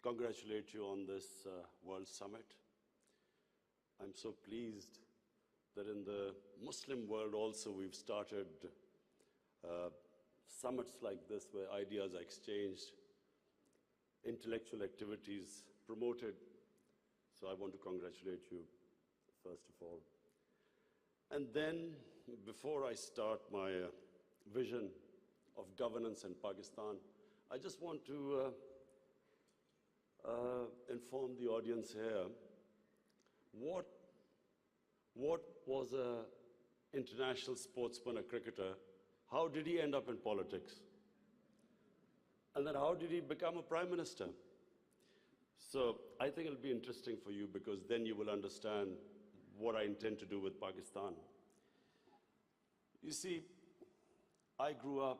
congratulate you on this World Summit. I'm so pleased that in the Muslim world also we've started summits like this where ideas are exchanged, intellectual activities promoted. So I want to congratulate you, first of all. And then, before I start my vision of governance in Pakistan, I just want to inform the audience here what was an international sportsman, a cricketer, how did he end up in politics? And then how did he become a prime minister? So I think it'll be interesting for you because then you will understand what I intend to do with Pakistan. You see, I grew up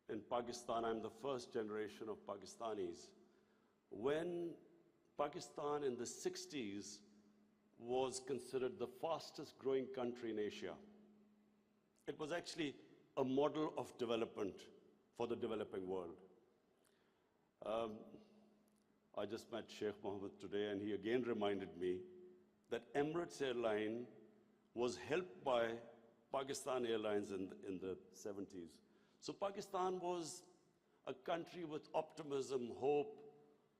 in Pakistan. I'm the first generation of Pakistanis. When Pakistan in the 60s was considered the fastest growing country in Asia, it was actually a model of development for the developing world. I just met Sheikh Mohammed today, and he again reminded me that Emirates Airline was helped by Pakistan Airlines in the 70s. So Pakistan was a country with optimism, hope.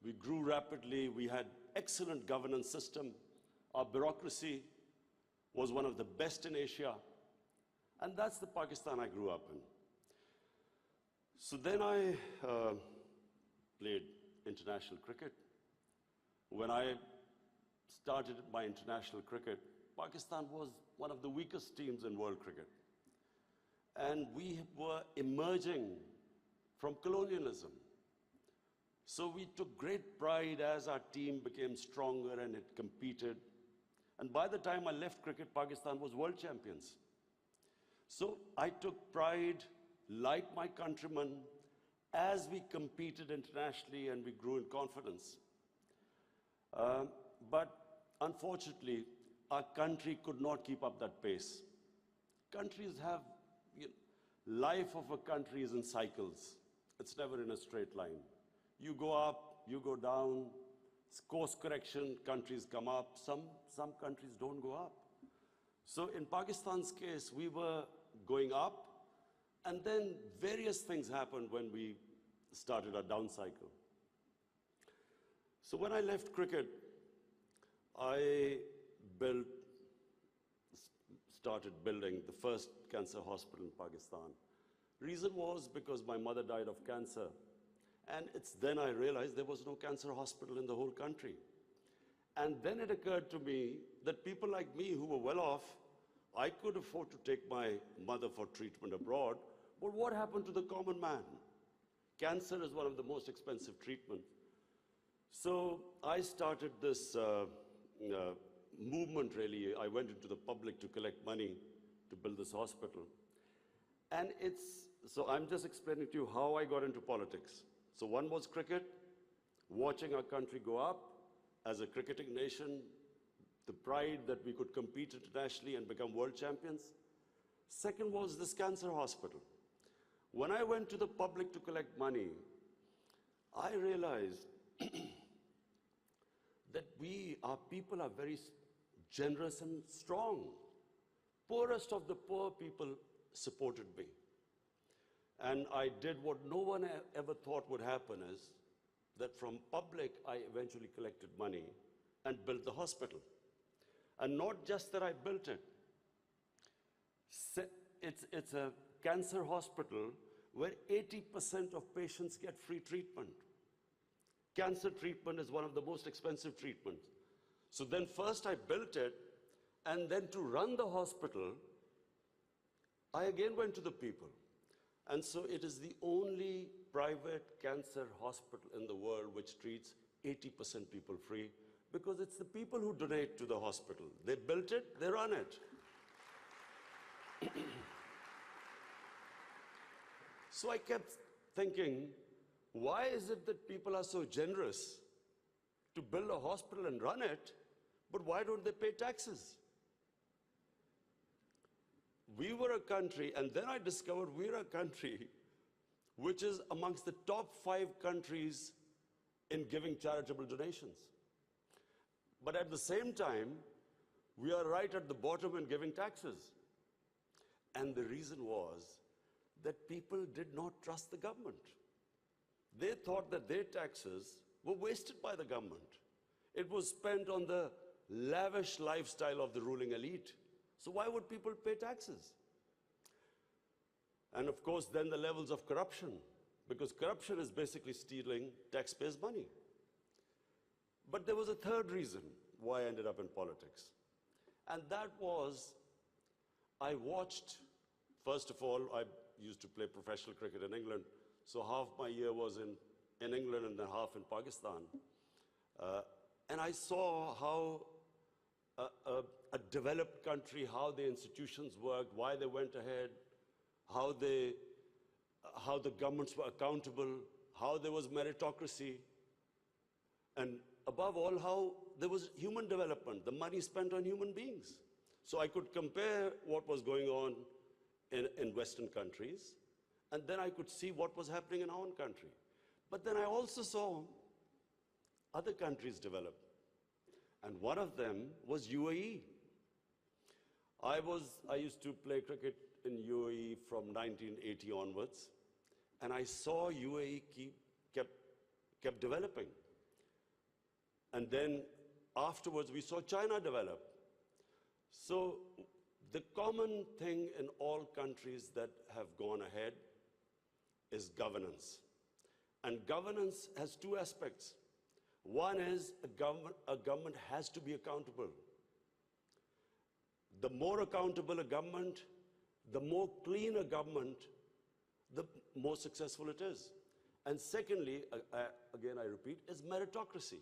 We grew rapidly. We had excellent governance system. Our bureaucracy was one of the best in Asia. And that's the Pakistan I grew up in. So then I played international cricket. When I started my international cricket, Pakistan was one of the weakest teams in world cricket. And we were emerging from colonialism. So we took great pride as our team became stronger and it competed. And by the time I left cricket, Pakistan was world champions. So I took pride, like my countrymen, as we competed internationally and we grew in confidence. But unfortunately, our country could not keep up that pace. Countries have, life of a country is in cycles. It's never in a straight line. You go up, you go down, course correction, countries come up, some countries don't go up. So in Pakistan's case, we were going up, and then various things happened when we started our down cycle. So when I left cricket, I started building the first cancer hospital in Pakistan. Reason was because my mother died of cancer. And it's then I realized there was no cancer hospital in the whole country. And then it occurred to me that people like me who were well off, I could afford to take my mother for treatment abroad, but what happened to the common man? Cancer is one of the most expensive treatments. So I started this movement, really. I went into the public to collect money to build this hospital. And so I'm just explaining to you how I got into politics. So one was cricket, watching our country go up as a cricketing nation, the pride that we could compete internationally and become world champions. Second was this cancer hospital. When I went to the public to collect money, I realized that our people are very generous and strong. Poorest of the poor people supported me. And I did what no one ever thought would happen, is that from public, I eventually collected money and built the hospital. And not just that I built it. It's a cancer hospital where 80% of patients get free treatment. Cancer treatment is one of the most expensive treatments. So then first I built it, and then to run the hospital, I again went to the people. And so it is the only private cancer hospital in the world which treats 80% people free, because it's the people who donate to the hospital. They built it, they run it. So I kept thinking, why is it that people are so generous to build a hospital and run it, but why don't they pay taxes? We were a country, and then I discovered we're a country which is amongst the top 5 countries in giving charitable donations. But at the same time, we are right at the bottom in giving taxes. And the reason was that people did not trust the government. They thought that their taxes were wasted by the government. It was spent on the lavish lifestyle of the ruling elite. So why would people pay taxes? And of course, then the levels of corruption, because corruption is basically stealing taxpayers' money. But there was a third reason why I ended up in politics. And that was, I watched, first of all, I used to play professional cricket in England, so half my year was in England and then half in Pakistan. And I saw how a developed country, how the institutions worked, why they went ahead, how the governments were accountable, how there was meritocracy, and above all, how there was human development, the money spent on human beings. So I could compare what was going on in Western countries, and then I could see what was happening in our own country. But then I also saw other countries develop, and one of them was UAE. I used to play cricket in UAE from 1980 onwards, and I saw UAE kept developing. And then afterwards, we saw China develop. So the common thing in all countries that have gone ahead is governance. And governance has two aspects. One is a government has to be accountable. The more accountable a government, the more clean a government, the more successful it is. And secondly, again I repeat, is meritocracy.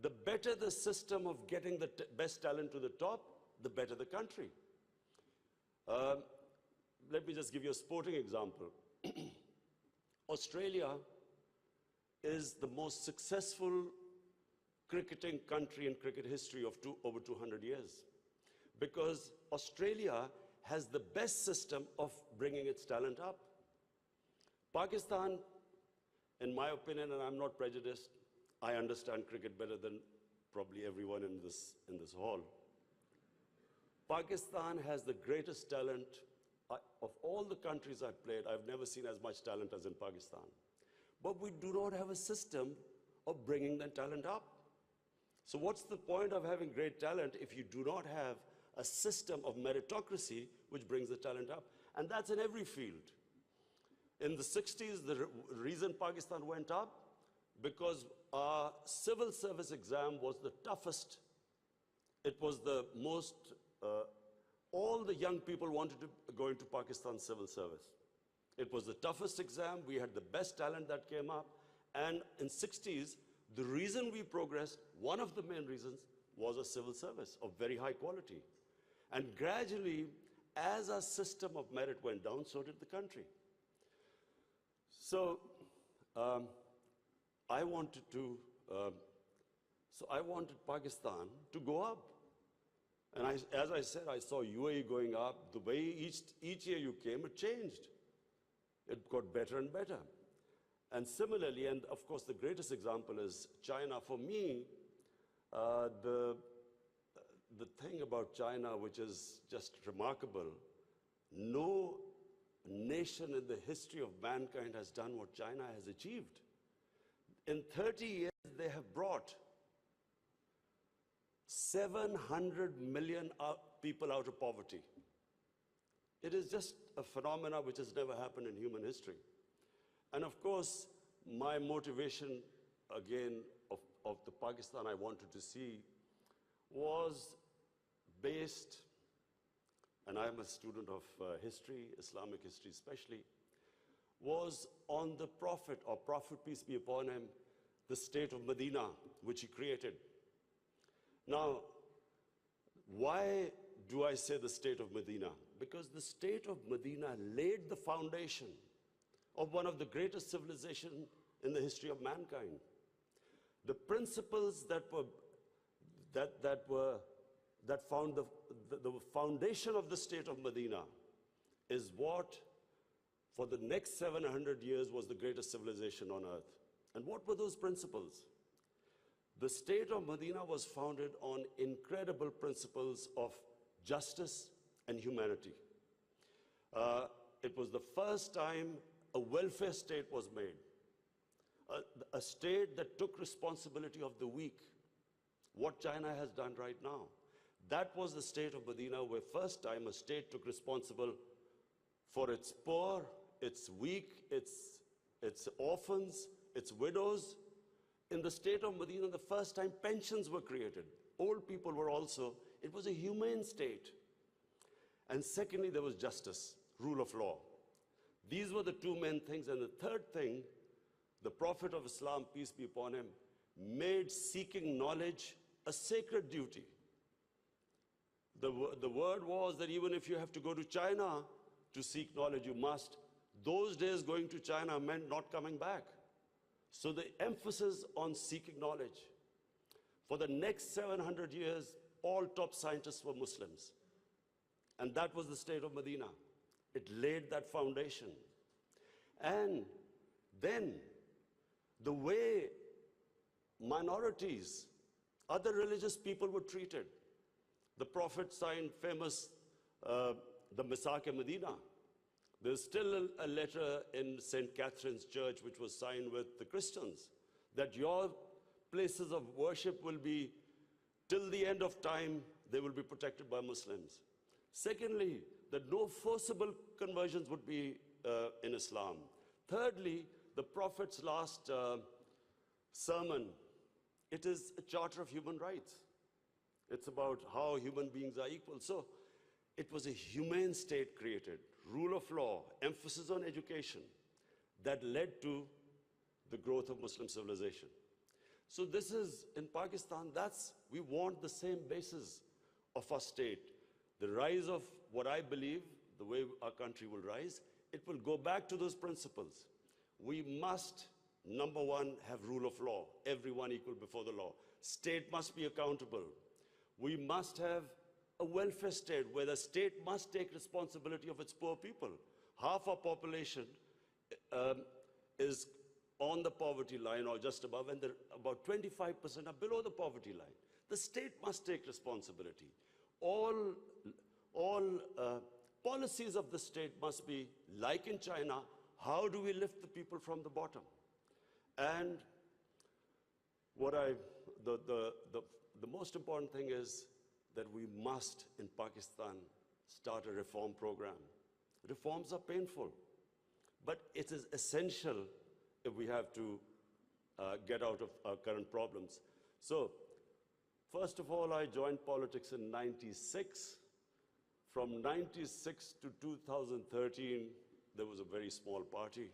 The better the system of getting the best talent to the top, the better the country. Let me just give you a sporting example. Australia is the most successful cricketing country in cricket history of over 200 years, because Australia has the best system of bringing its talent up. Pakistan, in my opinion, and I'm not prejudiced, I understand cricket better than probably everyone in this hall. Pakistan has the greatest talent. Of all the countries I've played, I've never seen as much talent as in Pakistan. But we do not have a system of bringing that talent up. So what's the point of having great talent if you do not have a system of meritocracy which brings the talent up? And that's in every field. In the 60s, the reason Pakistan went up, because our civil service exam was the toughest. It was the most, all the young people wanted to go into Pakistan civil service. It was the toughest exam. We had the best talent that came up. And in 60s, the reason we progressed, one of the main reasons, was a civil service of very high quality. And gradually, as our system of merit went down, so did the country. So I wanted Pakistan to go up. And as I said, I saw UAE going up. The way each year you came, it changed. It got better and better. And similarly, and of course the greatest example is China. For me, the thing about China, which is just remarkable, no nation in the history of mankind has done what China has achieved. In 30 years, they have brought 700 million people out of poverty. It is just a phenomenon which has never happened in human history. And of course, my motivation, again, of the Pakistan I wanted to see was based, and I'm a student of history, Islamic history especially, was on the Prophet, or Prophet, peace be upon him, the state of Medina, which he created. Now, why do I say the state of Medina? Because the state of Medina laid the foundation of one of the greatest civilizations in the history of mankind. The principles that found the foundation of the state of Medina is what, for the next 700 years, was the greatest civilization on earth. And what were those principles? The state of Medina was founded on incredible principles of justice and humanity. It was the first time a welfare state was made, a state that took responsibility of the weak, what China has done right now. That was the state of Medina, where first time a state took responsible for its poor, its weak, its orphans, its widows. In the state of Medina, the first time pensions were created. Old people were also, it was a humane state. And secondly, there was justice, rule of law. These were the two main things. And the third thing, the Prophet of Islam, peace be upon him, made seeking knowledge a sacred duty. The word was that even if you have to go to China to seek knowledge, you must. Those days going to China meant not coming back. So the emphasis on seeking knowledge. For the next 700 years, all top scientists were Muslims. And that was the state of Medina. It laid that foundation. And then the way minorities, other religious people were treated. The Prophet signed famous, the Misaq Medina. There's still a letter in St. Catherine's Church which was signed with the Christians, that your places of worship will be, till the end of time, they will be protected by Muslims. Secondly, that no forcible conversions would be in Islam. Thirdly, the Prophet's last sermon, it is a charter of human rights. It's about how human beings are equal. So it was a humane state created, rule of law, emphasis on education, that led to the growth of Muslim civilization. So this is, in Pakistan, we want the same basis of our state. The rise of what I believe, the way our country will rise, it will go back to those principles. We must, number one, have rule of law, everyone equal before the law. State must be accountable. We must have a welfare state where the state must take responsibility of its poor people. Half our population is on the poverty line or just above, and about 25% are below the poverty line. The state must take responsibility. All policies of the state must be, like in China, how do we lift the people from the bottom? And the most important thing is that we must, in Pakistan, start a reform program. Reforms are painful, but it is essential if we have to get out of our current problems. So, first of all, I joined politics in '96. From '96 to 2013, there was a very small party.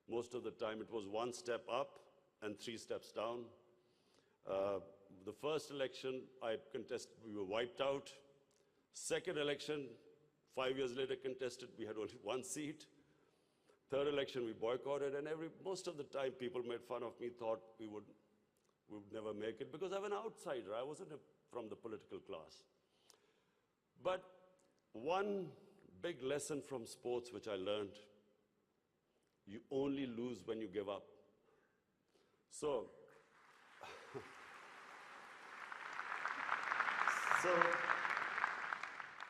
Most of the time, it was one step up and 3 steps down. The first election I contested, we were wiped out. Second election, 5 years later contested, we had only 1 seat. Third election, we boycotted, and most of the time people made fun of me, thought we would never make it, because I'm an outsider. I wasn't from the political class. But one big lesson from sports which I learned, you only lose when you give up. So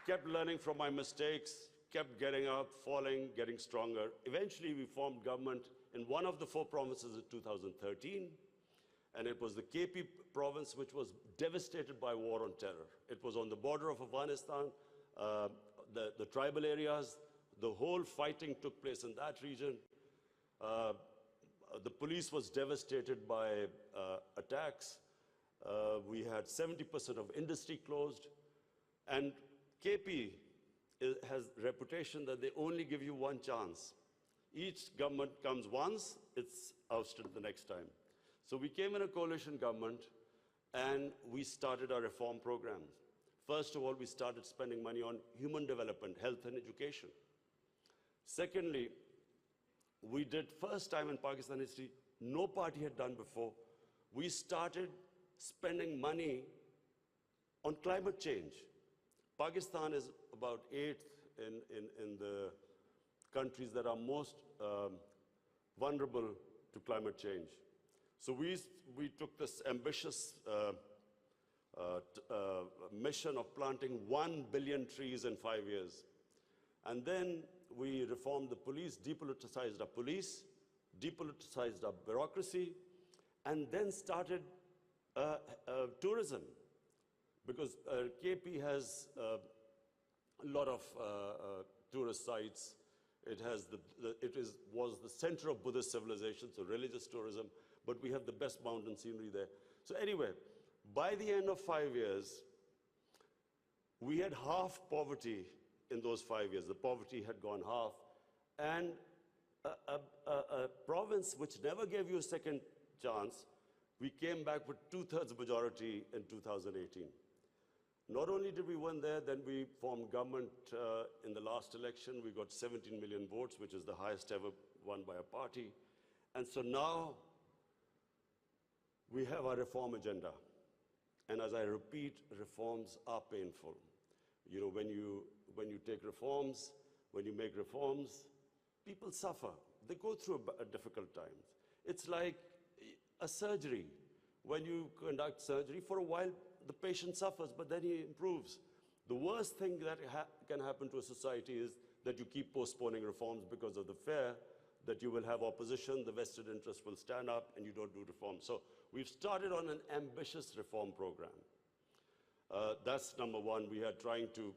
kept learning from my mistakes, kept getting up, falling, getting stronger. Eventually, we formed government in one of the 4 provinces in 2013, and it was the KP province, which was devastated by war on terror. It was on the border of Afghanistan, the tribal areas. The whole fighting took place in that region. The police was devastated by attacks. We had 70% of industry closed. And KP has a reputation that they only give you 1 chance. Each government comes once, it's ousted the next time. So we came in a coalition government, and we started our reform programs. First of all, we started spending money on human development, health and education. Secondly, we did, first time in Pakistan history, no party had done before, we started spending money on climate change. Pakistan is about 8th in the countries that are most vulnerable to climate change. So we took this ambitious mission of planting 1 billion trees in 5 years. And then we reformed the police, depoliticized our police, depoliticized our bureaucracy, and then started tourism. Because KP has a lot of tourist sites. It was the center of Buddhist civilization, so religious tourism, but we have the best mountain scenery there. So anyway, by the end of 5 years, we had half poverty in those 5 years. The poverty had gone half. And a province which never gave you a second chance, we came back with 2/3 majority in 2018. Not only did we win there, then we formed government in the last election. We got 17 million votes, which is the highest ever won by a party. And so now we have our reform agenda. And as I repeat, reforms are painful. You know, when you take reforms, when you make reforms, people suffer. They go through a difficult times. It's like a surgery. When you conduct surgery, for a while, the patient suffers, but then he improves. The worst thing that can happen to a society is that you keep postponing reforms because of the fear that you will have opposition, the vested interest will stand up, and you don't do reforms. So we've started on an ambitious reform program. That's number one. We are trying to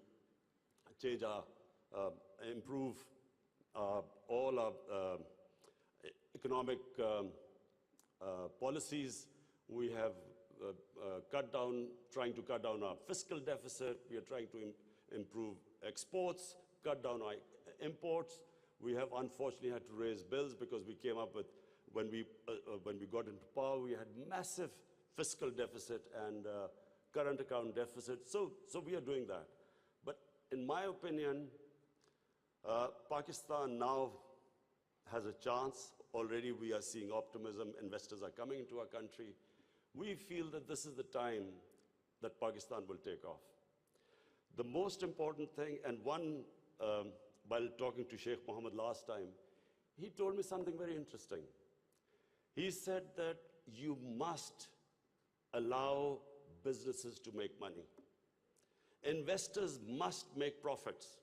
change improve all our economic policies. We have trying to cut down our fiscal deficit. We are trying to improve exports, cut down our imports. We have unfortunately had to raise bills because we came up with, when we got into power, we had massive fiscal deficit and current account deficit. So we are doing that. But in my opinion, Pakistan now has a chance. Already we are seeing optimism. Investors are coming into our country. We feel that this is the time that Pakistan will take off. The most important thing, and while talking to Sheikh Mohammed last time, he told me something very interesting. He said that you must allow businesses to make money. Investors must make profits.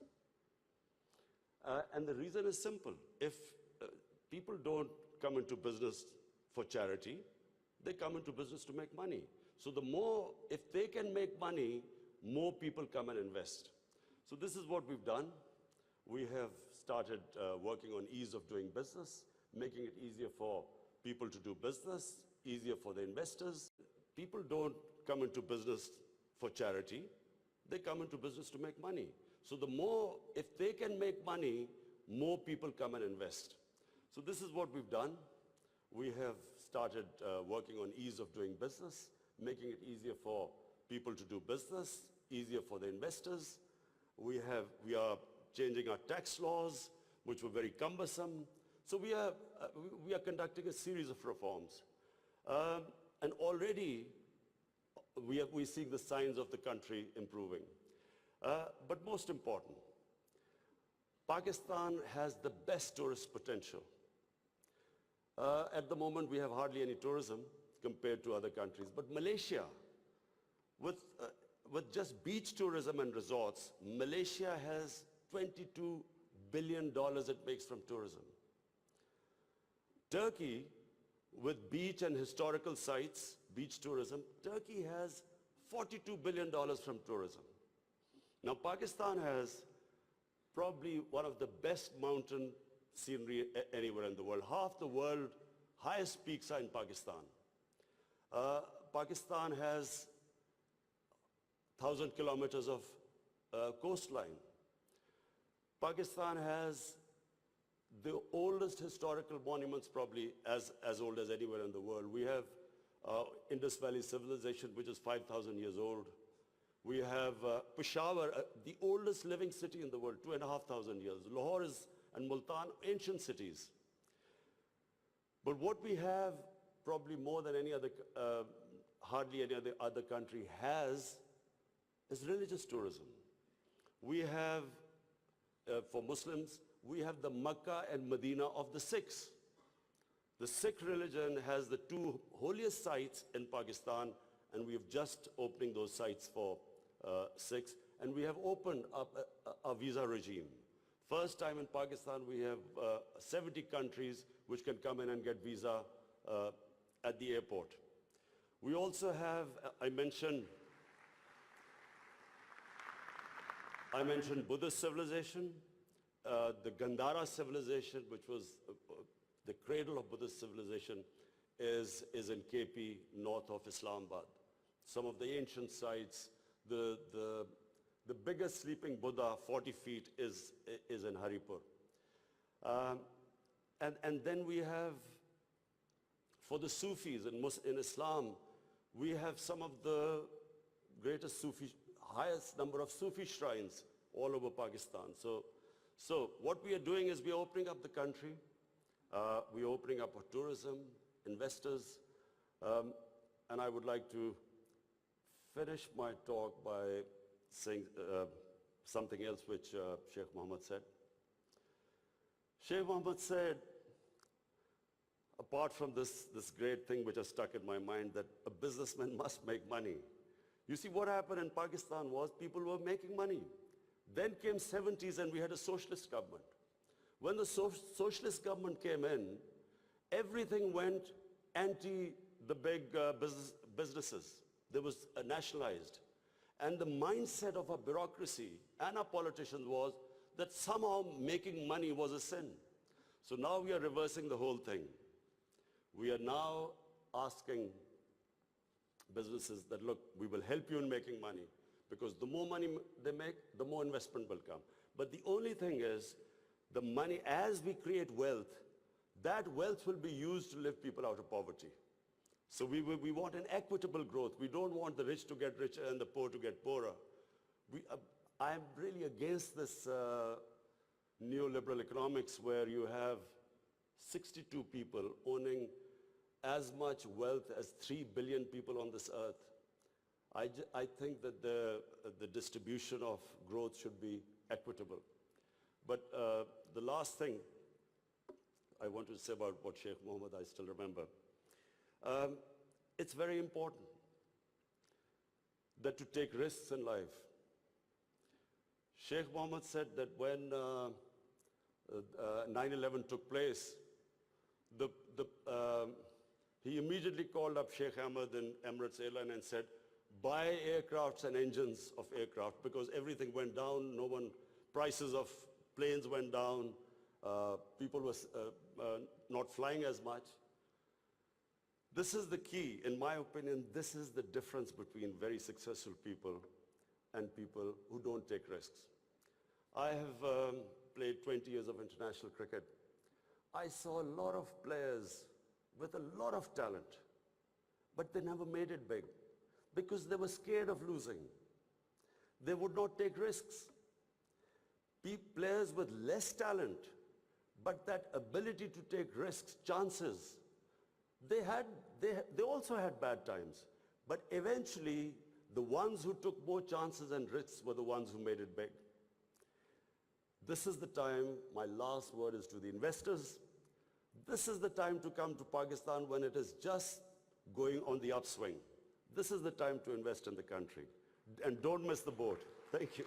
And the reason is simple. If people don't come into business for charity, they come into business to make money. So if they can make money, more people come and invest. So this is what we've done. We have started working on ease of doing business, making it easier for people to do business, easier for the investors. People don't come into business for charity. They come into business to make money. So if they can make money, more people come and invest. So this is what we've done. We have started working on ease of doing business, making it easier for people to do business, easier for the investors. We are changing our tax laws, which were very cumbersome. So we are conducting a series of reforms. And already we're seeing the signs of the country improving. But most important, Pakistan has the best tourist potential. At the moment, we have hardly any tourism compared to other countries. But Malaysia, with just beach tourism and resorts, Malaysia has $22 billion it makes from tourism. Turkey, with beach and historical sites, beach tourism, Turkey has $42 billion from tourism. Now, Pakistan has probably one of the best mountain scenery anywhere in the world. Half the world's highest peaks are in Pakistan. Pakistan has 1,000 kilometers of coastline. Pakistan has the oldest historical monuments, probably as old as anywhere in the world. We have Indus Valley civilization, which is 5,000 years old. We have Peshawar, the oldest living city in the world, 2,500 years. Lahore and Multan, ancient cities. But what we have, probably more than any other, hardly any other country has, is religious tourism. We have, for Muslims, we have the Makkah and Medina of the Sikhs. The Sikh religion has the two holiest sites in Pakistan, and we have just opening those sites for Sikhs. And we have opened up a visa regime. First time in Pakistan, we have 70 countries which can come in and get visa at the airport. We also have, I mentioned Buddhist civilization, the Gandhara civilization, which was the cradle of Buddhist civilization, is in KP, north of Islamabad. Some of the ancient sites, the biggest sleeping Buddha, 40 feet, is in Haripur. And then we have, for the Sufis in Islam, we have some of the greatest Sufi, highest number of Sufi shrines all over Pakistan. So what we are doing is we are opening up the country. We are opening up for tourism, investors, and I would like to finish my talk by saying something else which Sheikh Mohammed said. Sheikh Mohammed said, apart from this great thing which has stuck in my mind, that a businessman must make money. You see, what happened in Pakistan was people were making money. Then came 70s and we had a socialist government. When the socialist government came in, everything went anti the big businesses. They was nationalized. And the mindset of our bureaucracy and our politicians was that somehow making money was a sin. So now we are reversing the whole thing. We are now asking businesses that, look, we will help you in making money, because the more money they make, the more investment will come. But the only thing is, the money, as we create wealth, that wealth will be used to lift people out of poverty. So we want an equitable growth. We don't want the rich to get richer and the poor to get poorer. I'm really against this neoliberal economics where you have 62 people owning as much wealth as 3 billion people on this earth. I think that the distribution of growth should be equitable. But the last thing I want to say about what Sheikh Mohammed, I still remember. It's very important that to take risks in life. Sheikh Mohammed said that when 9/11 took place, he immediately called up Sheikh Ahmed in Emirates Airline and said, buy aircrafts and engines of aircraft, because everything went down. Prices of planes went down. People were not flying as much. This is the key, in my opinion. This is the difference between very successful people and people who don't take risks. I have played 20 years of international cricket. I saw a lot of players with a lot of talent, but they never made it big because they were scared of losing. They would not take risks. Players with less talent, but that ability to take risks, chances, they also had bad times. But eventually, the ones who took more chances and risks were the ones who made it big. This is the time, my last word is to the investors. This is the time to come to Pakistan when it is just going on the upswing. This is the time to invest in the country. And don't miss the boat. Thank you.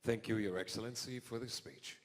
Thank you, Your Excellency, for the speech.